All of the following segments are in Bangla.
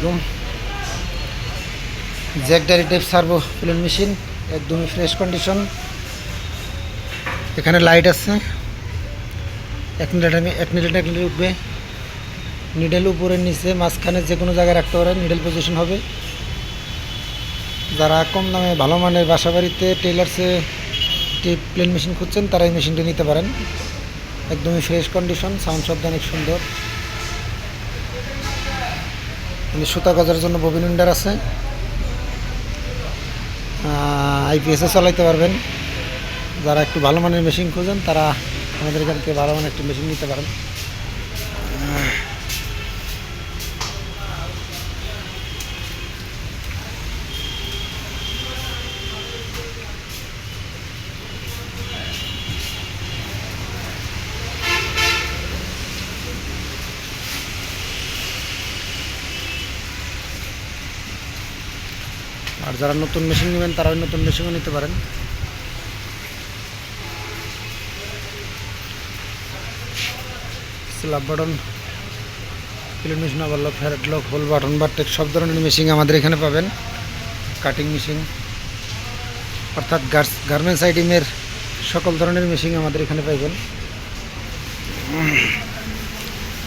রুম জ্যাক ডারি টাইপ সার্ভো প্লেন মেশিন, একদমই ফ্রেশ কন্ডিশন। এখানে লাইট আছে, এক নিডেল উঠবে। নিডেল উপরের নিচে মাঝখানে যে কোনো জায়গায় রাখতে পারেন, নিডেল পজিশন হবে। যারা কম দামে ভালো মানের বাসা বাড়িতে টেইলার্সে টিপ প্লেন মেশিন খুঁজছেন তারা এই মেশিনটা নিতে পারেন। একদমই ফ্রেশ কন্ডিশন, সাউন্ড শব্দ অনেক সুন্দর। সুতা গজার জন্য ববিন উইন্ডার আছে, আইপিএসে চালাইতে পারবেন। যারা একটু ভালো মানের মেশিন খুঁজেন তারা আমাদের এখান থেকে ভালো মানের একটি মেশিন নিতে পারেন। আর যারা নতুন মেশিন নেবেন তারা ওই নতুন মেশিনও নিতে পারেন। স্ল্যাব বাটন, প্লেন মেশিন, আবার লক, ফ্যারেট লক, হোল বাটন, বারটেক সব ধরনের মেশিন আমাদের এখানে পাবেন। কাটিং মেশিন অর্থাৎ গার্মেন্টস আইটেমের সকল ধরনের মেশিন আমাদের এখানে পাইবেন।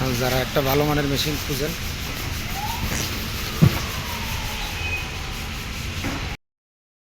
আর যারা একটা ভালো মানের মেশিন খুঁজেন